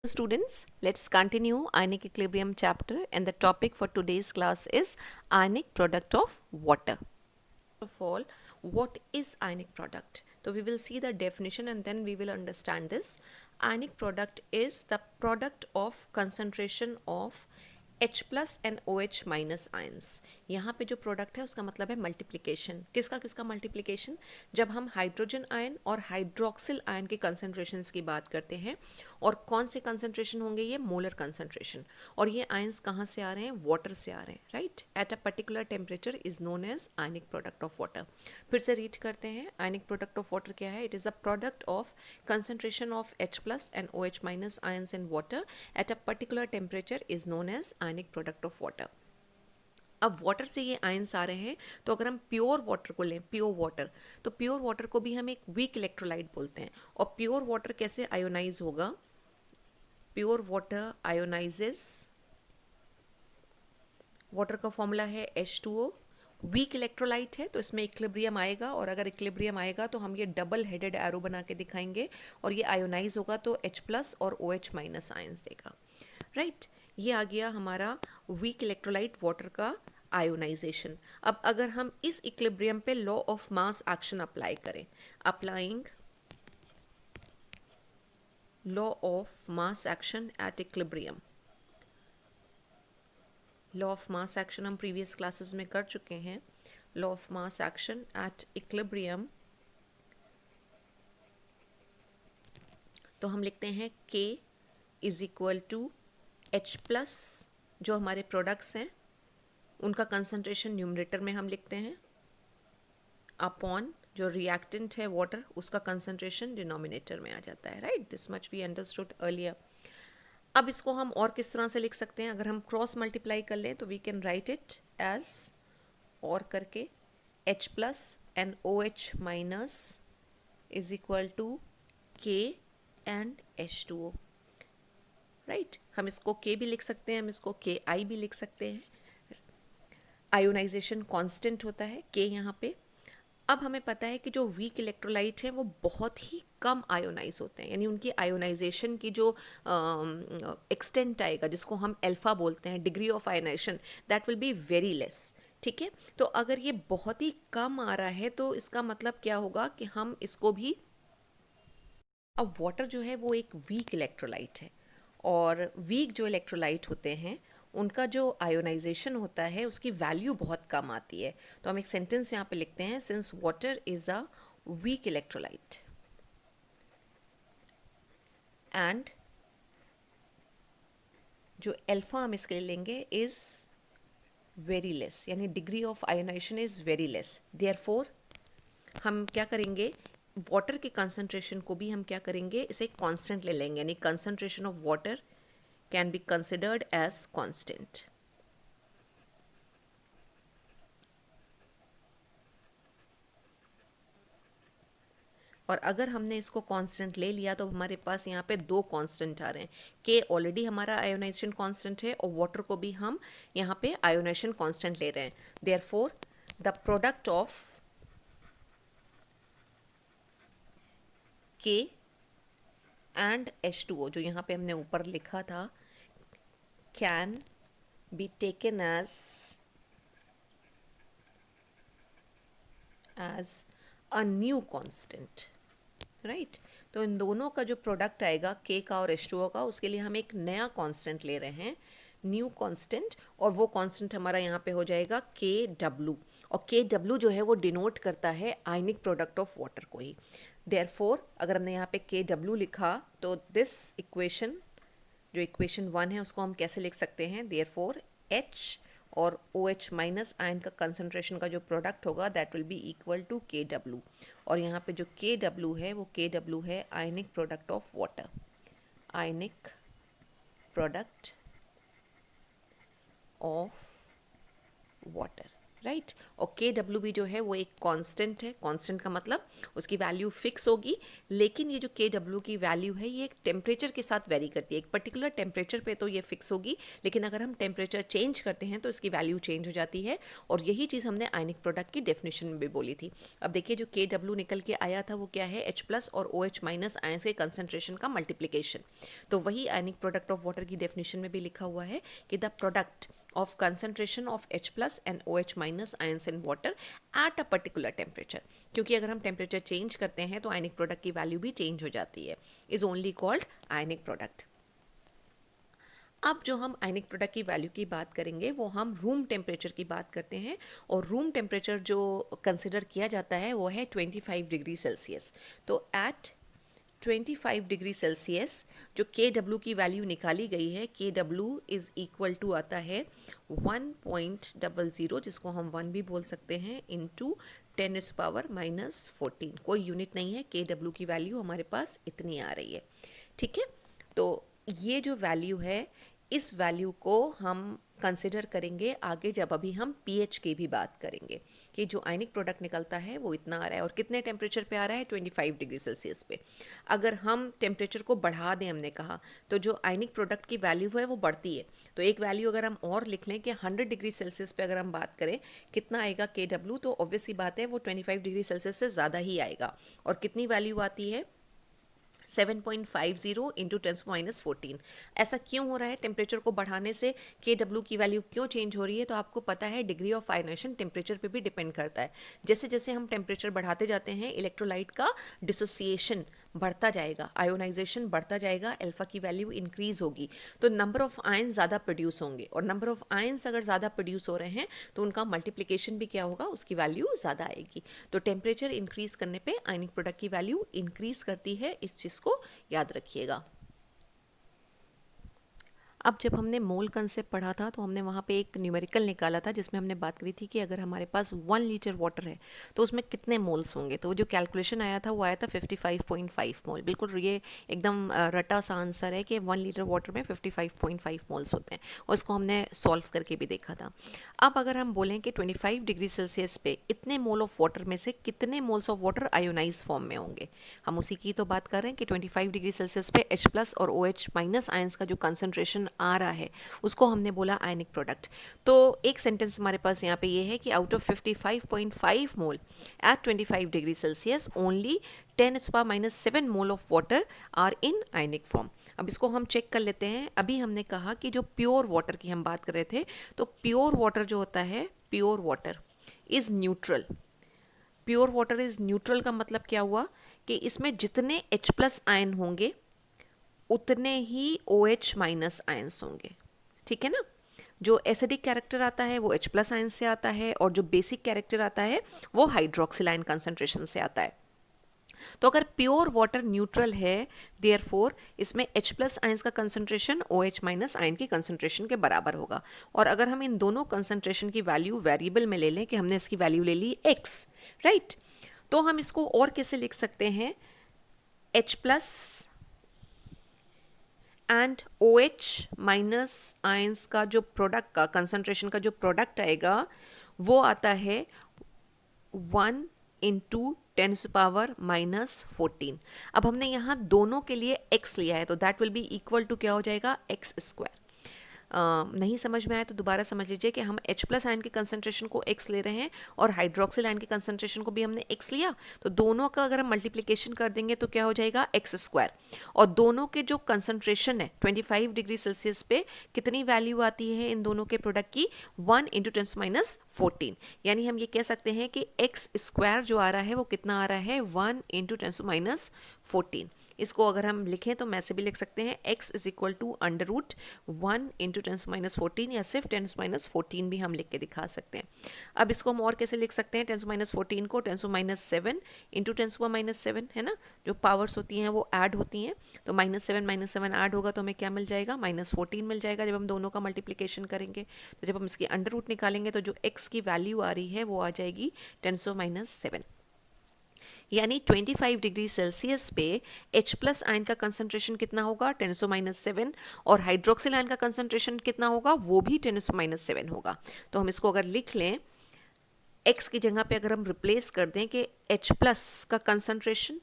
Students, let's continue ionic equilibrium chapter, and the topic for today's class is ionic product of water. First of all, what is ionic product? So we will see the definition and then we will understand this. Ionic product is the product of concentration of H plus and OH minus ions. यहाँ पे जो product है उसका मतलब है multiplication. किसका किसका multiplication? जब हम हाइड्रोजन आयन और हाइड्रोक्सिल आयन के कंसंट्रेशंस की बात करते हैं, और कौन से कंसंट्रेशन होंगे? ये मोलर कंसंट्रेशन. और ये आयंस कहाँ से आ रहे हैं? वाटर से आ रहे हैं, right? At a particular temperature is known as ionic product of water. फिर से रीड करते हैं. आयनिक प्रोडक्ट ऑफ वाटर क्या है? It is a product of concentration of H plus and OH minus ions in water at a particular temperature is known as ionic product of water. अब water से ये ions आ रहे हैं, तो अगर हम प्योर वाटर को लें, प्योर वाटर, तो प्योर वाटर को भी हम एक वीक इलेक्ट्रोलाइट बोलते हैं. और प्योर वाटर कैसे आयोनाइज होगा? प्योर वाटर आयोनाइजेस, वाटर का फॉर्मूला है H2O. वीक इलेक्ट्रोलाइट है तो इसमें इक्विलिब्रियम आएगा, और अगर इक्विलिब्रियम आएगा तो हम ये डबल हेडेड एरो बना के दिखाएंगे, और ये आयोनाइज होगा तो H प्लस और OH माइनस आयंस देगा, राइट? ये आ गया हमारा वीक इलेक्ट्रोलाइट वाटर का आयोनाइजेशन. अब अगर हम इस इक्विलिब्रियम पे law of mass action apply करें, applying law of mass action at equilibrium. Law of mass action हम प्रीवियस क्लासेस में कर चुके हैं. Law of mass action at equilibrium, तो हम लिखते हैं K is equal to H plus, जो हमारे प्रोडक्ट्स हैं उनका कंसंट्रेशन न्यूमरेटर में हम लिखते हैं, अपॉन जो रिएक्टेंट है वाटर उसका कंसंट्रेशन डिनोमिनेटर में आ जाता है, right? This much we understood earlier. अब इसको हम और किस तरह से लिख सकते हैं? अगर हम क्रॉस मल्टीप्लाई कर लें तो we can write it as और करके H plus and OH minus is equal to K and H2O, right? हम इसको K भी लिख सकते हैं, हम इसको KI भी लिख सकते हैं. आयोनाइजेशन कांस्टेंट होता है K यहाँ पे. अब हमें पता है कि जो वीक इलेक्ट्रोलाइट हैं वो बहुत ही कम आयोनाइज होते हैं, यानी उनकी आयोनाइजेशन की जो एक्सटेंट आएगा, जिसको हम अल्फा बोलते हैं, degree of ionisation, that will be very less. ठीक है, तो अगर ये बहुत ही कम आ रहा है तो इसका मतलब क्या होगा कि हम इसको भी, अब वाटर जो है वो एक वीक इलेक्ट्रोलाइट है, और वीक जो इलेक्ट्रोलाइट होते हैं उनका जो आयोनाइजेशन होता है उसकी वैल्यू बहुत कम आती है. तो हम एक सेंटेंस यहाँ पे लिखते हैं, since water is a weak electrolyte and जो अल्फा हम इसके लिए लेंगे इज वेरी लेस, यानी degree of ionisation is very less. Therefore हम क्या करेंगे, वाटर के कंसंट्रेशन को भी हम क्या करेंगे, इसे कांस्टेंट ले लेंगे, यानी concentration of water can be considered as constant. और अगर हमने इसको कांस्टेंट ले लिया तो हमारे पास यहाँ पे दो कांस्टेंट आ रहे हैं. K ऑलरेडी हमारा आयोनाइजेशन कांस्टेंट है, और वाटर को भी हम यहाँ पे आयोनाइजेशन कांस्टेंट ले रहे हैं. Therefore the product of K and H2O, जो यहाँ पे हमने ऊपर लिखा था, can be taken as a new constant, right? तो इन दोनों का जो प्रोडक्ट आएगा K का और H2O का, उसके लिए हम एक नया कांस्टेंट ले रहे हैं, न्यू कांस्टेंट, और वो कांस्टेंट हमारा यहाँ पे हो जाएगा KW, और KW जो है वो डिनोट करता है आयनिक प्रोडक्ट ऑफ वाटर को ही. देयरफॉर अगर हमने यहाँ पे KW लिखा तो दिस इक्वेशन, जो इक्वेशन 1 है, उसको हम कैसे लिख सकते हैं? देयरफॉर H और OH माइनस आयन का कंसंट्रेशन का जो प्रोडक्ट होगा that will be equal to KW, और यहाँ पे जो KW है वो KW है आयनिक product of water, ionic product of water, right और के डब्ल्यू भी जो है वो एक कांस्टेंट है. कांस्टेंट का मतलब उसकी वैल्यू फिक्स होगी, लेकिन ये जो के डब्ल्यू की वैल्यू है ये एक टेम्परेचर के साथ वेरी करती है. एक पर्टिकुलर टेम्परेचर पे तो ये फिक्स होगी, लेकिन अगर हम टेम्परेचर चेंज करते हैं तो इसकी वैल्यू चेंज हो जाती है. और यही चीज़ हमने आयनिक प्रोडक्ट की डेफिनेशन में भी बोली थी. अब देखिए जो के डब्ल्यू निकल के आया था वो क्या है, H+ और OH- आयंस के कंसंट्रेशन का मल्टीप्लिकेशन. तो वही आयनिक प्रोडक्ट ऑफ वाटर की डेफिनेशन में भी लिखा हुआ है कि the product of concentration of H+ and OH- ions in water at a particular temperature. क्योंकि अगर हम टेम्परेचर चेंज करते हैं तो आयनिक प्रोडक्ट की वैल्यू भी चेंज हो जाती है. Is only called ionic product. अब जो हम आयनिक प्रोडक्ट की वैल्यू की बात करेंगे वो हम रूम टेम्परेचर की बात करते हैं. और रूम टेम्परेचर जो कंसिडर किया जाता है वो है 25 डिग्री सेल्सियस. तो एट 25 डिग्री सेल्सियस जो के डब्ल्यू की वैल्यू निकाली गई है, के डब्ल्यू इज इक्वल टू आता है 1.00, जिसको हम 1 भी बोल सकते हैं, इंटू 10⁻⁻14. कोई यूनिट नहीं है, के डब्ल्यू की वैल्यू हमारे पास इतनी आ रही है. ठीक है, तो ये जो वैल्यू है इस वैल्यू को हम कंसिडर करेंगे आगे जब अभी हम पीएच की भी बात करेंगे कि जो आयनिक प्रोडक्ट निकलता है वो इतना आ रहा है और कितने टेम्परेचर पे आ रहा है, 25 डिग्री सेल्सियस पे. अगर हम टेम्परेचर को बढ़ा दें, हमने कहा, तो जो आयनिक प्रोडक्ट की वैल्यू है वो बढ़ती है. तो एक वैल्यू अगर हम और लिख लें कि 100 डिग्री सेल्सियस पे अगर हम बात करें कितना आएगा के डब्ल्यू, तो ऑब्वियसली बात है वो 25 डिग्री सेल्सियस से ज़्यादा ही आएगा. और कितनी वैल्यू आती है, 7.50 इंटू 10⁻14. ऐसा क्यों हो रहा है, टेम्परेचर को बढ़ाने से के डब्ल्यू की वैल्यू क्यों चेंज हो रही है? तो आपको पता है डिग्री ऑफ आयनाइजेशन टेम्परेचर पे भी डिपेंड करता है. जैसे जैसे हम टेम्परेचर बढ़ाते जाते हैं इलेक्ट्रोलाइट का डिसोसिएशन बढ़ता जाएगा, आयोनाइजेशन बढ़ता जाएगा, अल्फा की वैल्यू इंक्रीज होगी, तो नंबर ऑफ आयन ज़्यादा प्रोड्यूस होंगे. और नंबर ऑफ आयन्स अगर ज़्यादा प्रोड्यूस हो रहे हैं तो उनका मल्टीप्लिकेशन भी क्या होगा, उसकी वैल्यू ज़्यादा आएगी. तो टेम्परेचर इंक्रीज करने पे आयनिक प्रोडक्ट की वैल्यू इंक्रीज करती है. इस चीज़ को याद रखिएगा. अब जब हमने मोल कंसेप्ट पढ़ा था तो हमने वहाँ पे एक न्यूमेरिकल निकाला था जिसमें हमने बात करी थी कि अगर हमारे पास 1 लीटर वाटर है तो उसमें कितने मोल्स होंगे. तो जो कैलकुलेशन आया था वो आया था 55.5 मोल. बिल्कुल ये एकदम रटा सा आंसर है कि 1 लीटर वाटर में 55.5 मोल्स होते हैं, और इसको हमने सॉल्व करके भी देखा था. अब अगर हम बोलें कि 25 डिग्री सेल्सियस पे इतने मोल ऑफ वाटर में से कितने moles of water ionise form में होंगे, हम उसी की तो बात कर रहे हैं कि 25 डिग्री सेल्सियस पे H+ और OH- आयंस का जो कंसंट्रेशन आ रहा है उसको हमने बोला आयनिक प्रोडक्ट. तो एक सेंटेंस हमारे पास यहाँ पे ये है कि out of 55.5 mole at 25 degree Celsius only 10⁻⁻7 mole of water are in ionic form. अब इसको हम चेक कर लेते हैं. अभी हमने कहा कि जो प्योर वाटर की हम बात कर रहे थे, तो प्योर वाटर जो होता है, pure water is neutral. Pure water is neutral का मतलब क्या हुआ कि इसमें जितने H+ आयन होंगे उतने ही OH- आयंस होंगे. ठीक है ना. जो एसिडिक कैरेक्टर आता है वो H+ आयन से आता है, और जो बेसिक कैरेक्टर आता है वो हाइड्रोक्सिल आयन कंसंट्रेशन से आता है. तो अगर प्योर वाटर न्यूट्रल है, देयरफॉर इसमें H+ आयंस का कंसंट्रेशन OH- आयन की कंसंट्रेशन के बराबर होगा. और अगर हम इन दोनों कंसंट्रेशन की वैल्यू वेरिएबल में ले लें कि हमने इसकी वैल्यू ले ली x, राइट, तो हम इसको और कैसे लिख सकते हैं, H+ एंड OH- आयंस का जो प्रोडक्ट का कंसंट्रेशन का जो प्रोडक्ट आएगा वो आता है 1 इंटू 10⁻⁻14. अब हमने यहाँ दोनों के लिए x लिया है तो that will be equal to क्या हो जाएगा, x². नहीं समझ में आया तो दोबारा समझ लीजिए कि हम H+ आयन के कंसंट्रेशन को x ले रहे हैं और हाइड्रोक्सिल आयन के कंसंट्रेशन को भी हमने x लिया, तो दोनों का अगर हम मल्टीप्लिकेशन कर देंगे तो क्या हो जाएगा, x². और दोनों के जो कंसंट्रेशन है 25 डिग्री सेल्सियस पे कितनी वैल्यू आती है इन दोनों के प्रोडक्ट की, 1 इंटू 10⁻14. यानी हम ये कह सकते हैं कि x² जो आ रहा है वो कितना आ रहा है, 1 इंटू 10⁻14. इसको अगर हम लिखें तो मैं से भी लिख सकते हैं x is equal to √1 into 10⁻14, या सिर्फ 10⁻14 भी हम लिख के दिखा सकते हैं. अब इसको हम और कैसे लिख सकते हैं, 10⁻14 को 10⁻7 इंटू 10⁻7 है ना, जो पावर्स होती हैं वो ऐड होती हैं, तो -7 ऐड होगा तो हमें क्या मिल जाएगा, -14 मिल जाएगा जब हम दोनों का मल्टीप्लिकेशन करेंगे. तो जब हम इसकी अंडर रूट निकालेंगे तो जो x की वैल्यू आ रही है वो आ जाएगी 10⁻7. यानी 25 डिग्री सेल्सियस पे H+ आयन का कंसंट्रेशन कितना होगा, 10⁻7, और हाइड्रोक्सिल आयन का कंसंट्रेशन कितना होगा, वो भी 10⁻7 होगा. तो हम इसको अगर लिख लें x की जगह पे अगर हम रिप्लेस कर दें कि H प्लस का concentration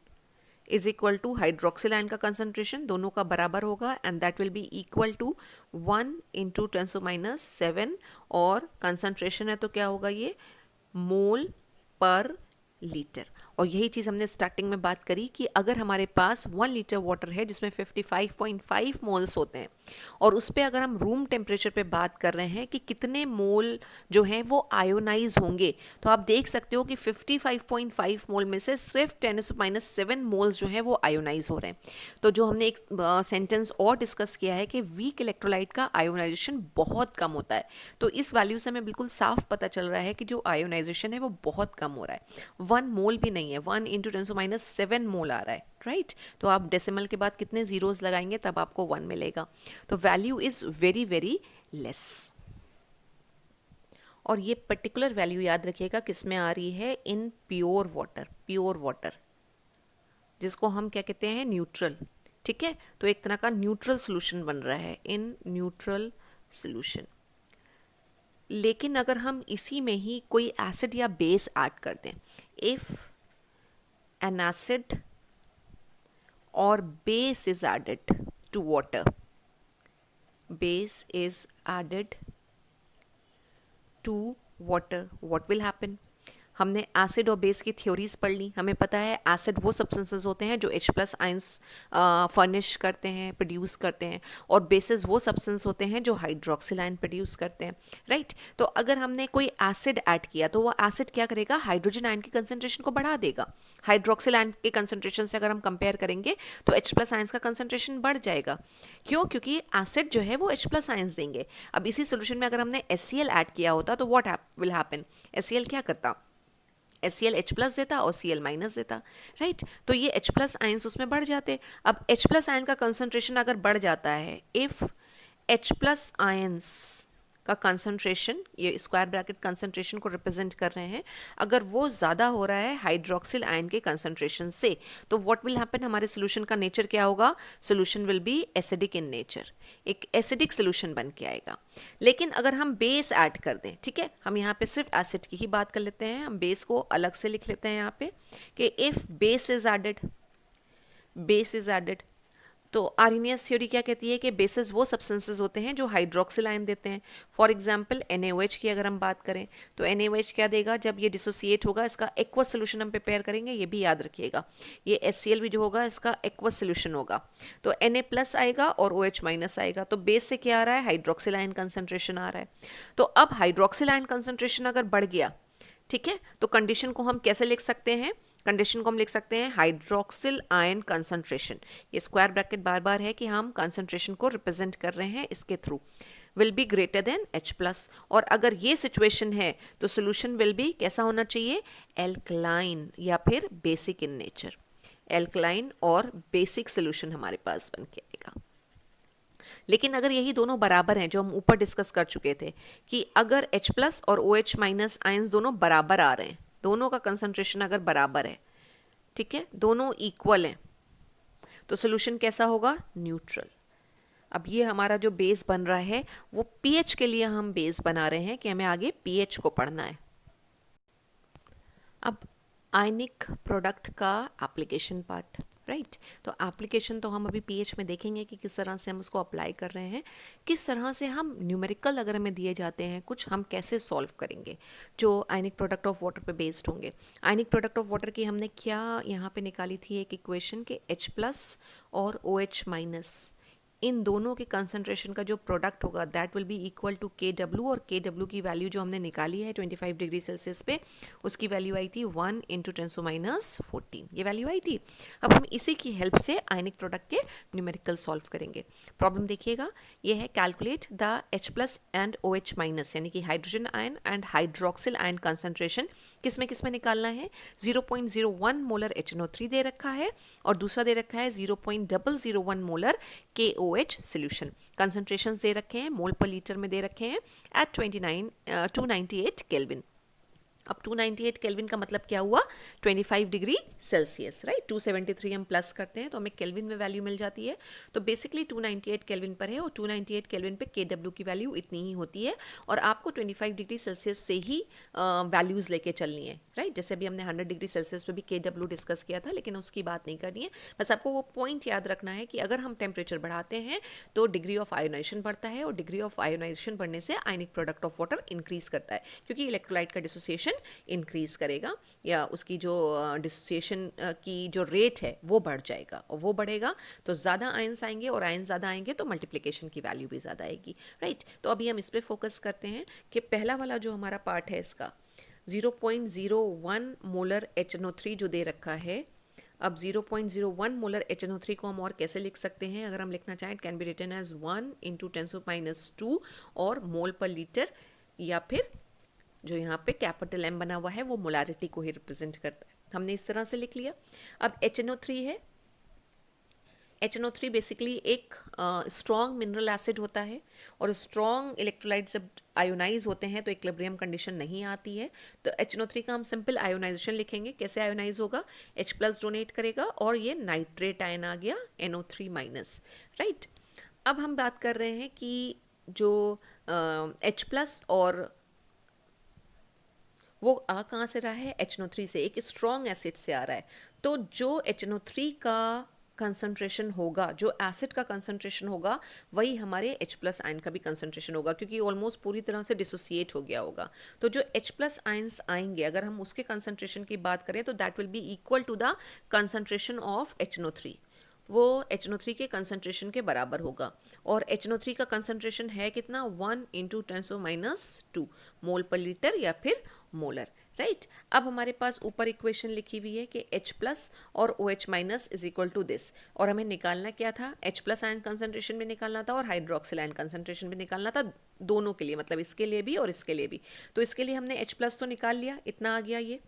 is equal to hydroxyl ion का कंसंट्रेशन, दोनों का बराबर होगा and that will be equal to 1 into 10⁻⁷, और कंसंट्रेशन है तो क्या होगा ये, मोल पर लीटर। और यही चीज़ हमने स्टार्टिंग में बात करी कि अगर हमारे पास 1 लीटर वाटर है जिसमें 55.5 मोल्स होते हैं, और उस पर अगर हम रूम टेम्परेचर पे बात कर रहे हैं कि कितने मोल जो हैं वो आयोनाइज होंगे, तो आप देख सकते हो कि 55.5 मोल में से सिर्फ 10⁻⁷ मोल्स जो हैं वो आयोनाइज हो रहे हैं। तो जो हमने एक सेंटेंस और डिस्कस किया है कि वीक इलेक्ट्रोलाइट का आयोनाइजेशन बहुत कम होता है, तो इस वैल्यू से हमें बिल्कुल साफ पता चल रहा है कि जो आयोनाइजेशन है वो बहुत कम हो रहा है। 1 मोल भी नहीं है, 1 इंटू 10⁻⁷ मोल आ रहा है, राइट। तो आप डेसिमल के बाद कितने जीरोस लगाएंगे तब आपको 1 मिलेगा। तो value is very very less. और ये पर्टिकुलर वैल्यू याद रखिएगा किस में आ रही है, in pure water, pure water जिसको हम क्या कहते हैं, न्यूट्रल, ठीक है। तो एक तरह का न्यूट्रल सोल्यूशन बन रहा है, इन न्यूट्रल सोल्यूशन। लेकिन अगर हम इसी में ही कोई एसिड या बेस ऐड कर दें, if N acid or base is added to water, base is added to water, what will happen? हमने एसिड और बेस की थ्योरीज पढ़ ली। हमें पता है एसिड वो सब्सटेंसेस होते हैं जो H प्लस आयंस फर्निश करते हैं, प्रोड्यूस करते हैं, और बेसिस वो सब्सटेंस होते हैं जो हाइड्रोक्सिल आयन प्रोड्यूस करते हैं, राइट। तो अगर हमने कोई एसिड ऐड किया तो वो एसिड क्या करेगा, हाइड्रोजन आयन की कंसंट्रेशन को बढ़ा देगा। हाइड्रोक्सिल आयन के कंसंट्रेशन से अगर हम कंपेयर करेंगे तो H प्लस आयंस का कंसंट्रेशन बढ़ जाएगा। क्यों? क्योंकि एसिड जो है वो H प्लस आयंस देंगे। अब इसी सोल्यूशन में अगर हमने HCl ऐड किया होता तो व्हाट विल हैपन, HCl क्या करता, HCl H प्लस देता और Cl माइनस देता, राइट। तो ये H प्लस आयंस उसमें बढ़ जाते। अब H प्लस आयन का कंसंट्रेशन अगर बढ़ जाता है, इफ H प्लस आयंस का कंसंट्रेशन, ये स्क्वायर ब्रैकेट कंसंट्रेशन को रिप्रेजेंट कर रहे हैं, अगर वो ज़्यादा हो रहा है हाइड्रोक्सिल आयन के कंसंट्रेशन से, तो व्हाट विल हैपन, हमारे सोल्यूशन का नेचर क्या होगा, solution will be acidic in nature, एक एसिडिक सोल्यूशन बन के आएगा। लेकिन अगर हम बेस ऐड कर दें, ठीक है, हम यहाँ पे सिर्फ एसिड की ही बात कर लेते हैं, हम बेस को अलग से लिख लेते हैं यहाँ पे कि if base is added, base is added, तो आर्हेनियस थ्योरी क्या कहती है कि बेसिस वो सब्सटेंसेस होते हैं जो हाइड्रोक्सिल आयन देते हैं। फॉर एग्जांपल NaOH की अगर हम बात करें तो NaOH क्या देगा, जब ये डिसोसिएट होगा इसका एक्वस सोल्यूशन हम प्रिपेयर करेंगे, ये भी याद रखिएगा। ये HCl भी जो होगा इसका एक्वस सोल्यूशन होगा, तो Na प्लस आएगा और OH माइनस आएगा। तो बेस से क्या आ रहा है, हाइड्रोक्सिल आयन कंसंट्रेशन आ रहा है। तो अब हाइड्रोक्सिल आयन कंसंट्रेशन अगर बढ़ गया, ठीक है, तो कंडीशन को हम कैसे लिख सकते हैं, कंडीशन को हम लिख सकते हैं हाइड्रोक्सिल आयन कंसंट्रेशन, ये स्क्वायर ब्रैकेट बार बार है कि हम कंसंट्रेशन को रिप्रेजेंट कर रहे हैं इसके through, will be greater than H plus. और अगर ये सिचुएशन है तो सोल्यूशन विल बी कैसा होना चाहिए, एल्कलाइन या फिर बेसिक इन नेचर, एल्कलाइन और बेसिक सोल्यूशन हमारे पास बन के आएगा। लेकिन अगर यही दोनों बराबर हैं, जो हम ऊपर डिस्कस कर चुके थे कि अगर H प्लस और OH माइनस आयंस दोनों बराबर आ रहे हैं, दोनों का कंसंट्रेशन अगर बराबर है, ठीक है, दोनों इक्वल हैं, तो सोल्यूशन कैसा होगा, न्यूट्रल। अब ये हमारा जो बेस बन रहा है वो pH के लिए हम बेस बना रहे हैं कि हमें आगे pH को पढ़ना है। अब आयनिक प्रोडक्ट का एप्लीकेशन पार्ट, राइट। तो एप्लीकेशन तो हम अभी pH में देखेंगे कि किस तरह से हम उसको अप्लाई कर रहे हैं, किस तरह से हम न्यूमेरिकल अगर हमें दिए जाते हैं कुछ, हम कैसे सॉल्व करेंगे जो आयनिक प्रोडक्ट ऑफ वाटर पे बेस्ड होंगे। आयनिक प्रोडक्ट ऑफ वाटर की हमने क्या यहाँ पे निकाली थी एक इक्वेशन के H प्लस और OH माइनस, इन दोनों के कंसंट्रेशन का जो प्रोडक्ट होगा that will be equal to KW, और KW की वैल्यू जो हमने निकाली है 25 डिग्री सेल्सियस पे, उसकी वैल्यू आई थी 1 इंटू 10⁻⁴, ये वैल्यू आई थी। अब हम इसी की हेल्प से आयनिक प्रोडक्ट के न्यूमेरिकल सॉल्व करेंगे। प्रॉब्लम देखिएगा, ये है calculate the H plus and OH minus, यानी कि hydrogen ion and hydroxyl ion concentration किस में निकालना है। 0.01 मोलर HNO3 दे रखा है और दूसरा दे रखा है 0.001 मोलर KOH सोल्यूशन। कंसंट्रेशन दे रखे हैं मोल पर लीटर में दे रखे हैं एट 298 केल्विन। अब 298 केल्विन का मतलब क्या हुआ, 25 डिग्री सेल्सियस, राइट। 273 हम प्लस करते हैं तो हमें केल्विन में वैल्यू मिल जाती है। तो बेसिकली 298 केल्विन पर है और 298 केल्विन पे KW की वैल्यू इतनी ही होती है और आपको 25 डिग्री सेल्सियस से ही वैल्यूज़ लेके चलनी है, राइट। जैसे अभी हमने 100 डिग्री सेल्सियस पे भी KW डिस्कस किया था, लेकिन उसकी बात नहीं करनी है। बस आपको वो पॉइंट याद रखना है कि अगर हम टेम्परेचर बढ़ाते हैं तो डिग्री ऑफ आयोनाइजेशन बढ़ता है और डिग्री ऑफ आयोनाइजेशन बढ़ने से आयनिक प्रोडक्ट ऑफ वाटर इंक्रीज करता है, क्योंकि इलेक्ट्रोलाइट का डिसोसिएशन इंक्रीज करेगा या उसकी जो डिसोसिएशन की जो रेट है वो बढ़ जाएगा, और वो बढ़ेगा तो ज़्यादा आयंस आएंगे, और आयंस ज़्यादा आएंगे तो मल्टीप्लिकेशन की वैल्यू भी ज़्यादा आएगी, राइट। तो अभी हम इस पर फोकस करते हैं कि पहला वाला जो हमारा पार्ट है इसका 0.01 मोलर HNO3 जो दे रखा है। अब 0.01 मोलर HNO3 को हम और कैसे लिख सकते हैं, अगर हम लिखना चाहें, it can be written as 1 into 10⁻² और मोल पर लीटर, या फिर जो यहाँ पे कैपिटल M बना हुआ है वो मोलारिटी को ही रिप्रेजेंट करता है। हमने इस तरह से लिख लिया। अब HNO3 है। HNO3 बेसिकली एक स्ट्रॉन्ग मिनरल एसिड होता है, और स्ट्रॉन्ग इलेक्ट्रोलाइट जब आयोनाइज होते हैं तो इक्विलिब्रियम कंडीशन नहीं आती है। तो HNO3 का हम सिंपल आयोनाइजेशन लिखेंगे। कैसे आयोनाइज होगा, H+ डोनेट करेगा और ये नाइट्रेट आयन आ गया NO3-, राइट। अब हम बात कर रहे हैं कि जो H+ और वो आ कहाँ से रहा है, HNO3 से, एक स्ट्रॉन्ग एसिड से आ रहा है। तो जो HNO3 का कंसंट्रेशन होगा, जो एसिड का कंसंट्रेशन होगा, वही हमारे H+ आयन का भी कंसंट्रेशन होगा, क्योंकि ऑलमोस्ट पूरी तरह से डिसोसिएट हो गया होगा। तो जो H+ आयंस आएंगे, अगर हम उसके कंसंट्रेशन की बात करें तो that will be equal to the concentration of HNO3। वो HNO3 के कंसंट्रेशन के बराबर होगा, और HNO3 का कंसंट्रेशन है कितना, 1 इंटू 10⁻² मोल पर लीटर या फिर मोलर, राइट। अब हमारे पास ऊपर इक्वेशन लिखी हुई है कि H+ और OH- is equal to this, और हमें निकालना क्या था, H+ आयन कंसंट्रेशन भी निकालना था और हाइड्रोक्सिल आयन कंसंट्रेशन भी निकालना था, दोनों के लिए, मतलब इसके लिए भी और इसके लिए भी। तो इसके लिए हमने H+ तो निकाल लिया, इतना आ गया ये।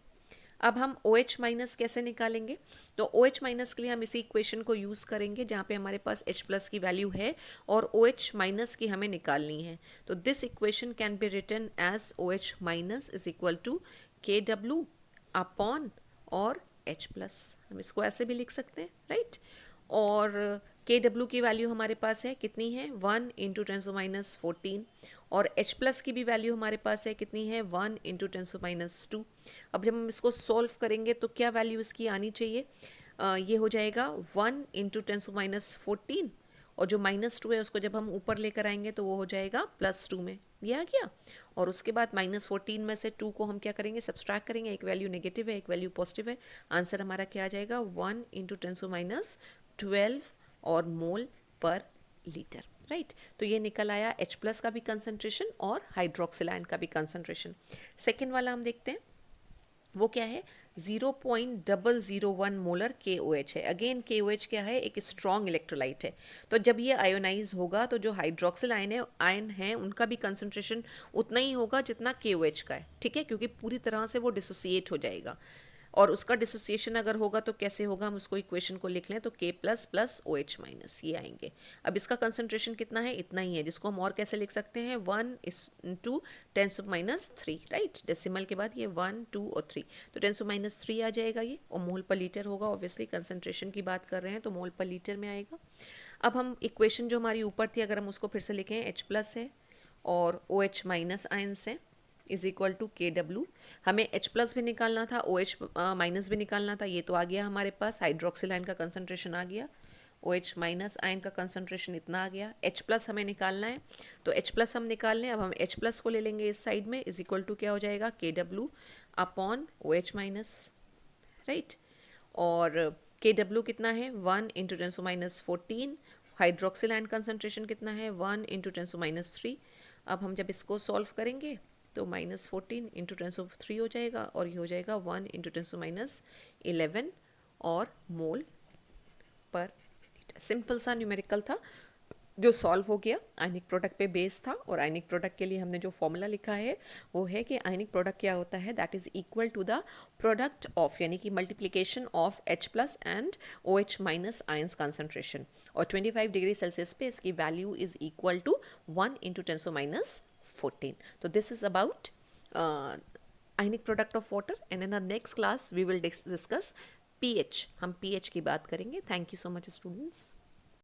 अब हम OH- कैसे निकालेंगे, तो OH- के लिए हम इसी इक्वेशन को यूज़ करेंगे जहाँ पे हमारे पास H+ की वैल्यू है और OH- की हमें निकालनी है। तो this equation can be written as OH- is equal to KW upon और H+। हम इसको ऐसे भी लिख सकते हैं, राइट। और KW की वैल्यू हमारे पास है कितनी है, 1 इंटू 10⁻14, और H+ की भी वैल्यू हमारे पास है कितनी है, 1 इंटू 10⁻²। अब जब हम इसको सॉल्व करेंगे तो क्या वैल्यू इसकी आनी चाहिए, ये हो जाएगा 1 इंटू 10⁻14, और जो -2 है उसको जब हम ऊपर लेकर आएंगे तो वो हो जाएगा +2 में, ये आ गया। और उसके बाद -14 में से 2 को हम क्या करेंगे, सब्सट्रैक्ट करेंगे, एक वैल्यू नेगेटिव है एक वैल्यू पॉजिटिव है। आंसर हमारा क्या आ जाएगा, 1 इंटू 10⁻12 और मोल पर लीटर, राइट। तो ये निकल आया H+ का भी कंसंट्रेशन और हाइड्रोक्सिल आयन का भी कंसंट्रेशन। सेकेंड वाला हम देखते हैं, वो क्या है, 0.001 मोलर KOH है। अगेन KOH क्या है, एक स्ट्रॉन्ग इलेक्ट्रोलाइट है। तो जब ये आयोनाइज होगा तो जो हाइड्रोक्सिल आयन है उनका भी कंसंट्रेशन उतना ही होगा जितना KOH का है, ठीक है, क्योंकि पूरी तरह से वो डिसोसिएट हो जाएगा। और उसका डिसोसिएशन अगर होगा तो कैसे होगा, हम उसको इक्वेशन को लिख लें तो K+ + OH- ये आएंगे। अब इसका कंसंट्रेशन कितना है, इतना ही है, जिसको हम और कैसे लिख सकते हैं, 1 इंटू 10⁻3, राइट। डेसिमल के बाद ये 1, 2 और 3, तो 10⁻3 आ जाएगा ये, और मोल पर लीटर होगा, ऑब्वियसली कंसंट्रेशन की बात कर रहे हैं तो मोल पर लीटर में आएगा। अब हम इक्वेशन जो हमारी ऊपर थी अगर हम उसको फिर से लिखें, H+ है और OH- आयंस है इज इक्वल टू KW। हमें H+ भी निकालना था, OH- भी निकालना था, ये तो आ गया हमारे पास, हाइड्रोक्सिल आयन का कंसंट्रेशन आ गया, OH- आयन का कंसंट्रेशन इतना आ गया। H+ हमें निकालना है तो H+ हम निकाल लें। अब हम H+ को ले लेंगे इस साइड में, इज इक्वल टू क्या हो जाएगा, KW अपॉन OH-, राइट। और KW कितना है, 1 इंटू 10⁻14, हाइड्रोक्सिल आयन कंसंट्रेशन कितना है, 1 इंटू 10⁻3। अब हम जब इसको सॉल्व करेंगे तो -14 इंटू 10⁻3 हो जाएगा, और ये हो जाएगा 1 इंटू 10⁻11 और मोल पर। सिंपल सा न्यूमेरिकल था जो सॉल्व हो गया, आयनिक प्रोडक्ट पे बेस था। और आयनिक प्रोडक्ट के लिए हमने जो फॉर्मूला लिखा है वो है कि आयनिक प्रोडक्ट क्या होता है, that is equal to the product of, यानी कि multiplication of H+ and OH- ions concentration. और 25 डिग्री सेल्सियस पे इसकी value is equal to 1 into 10⁻14। तो this is about ionic product of water, and in the next class we will discuss pH. हम pH की बात करेंगे. Thank you so much students.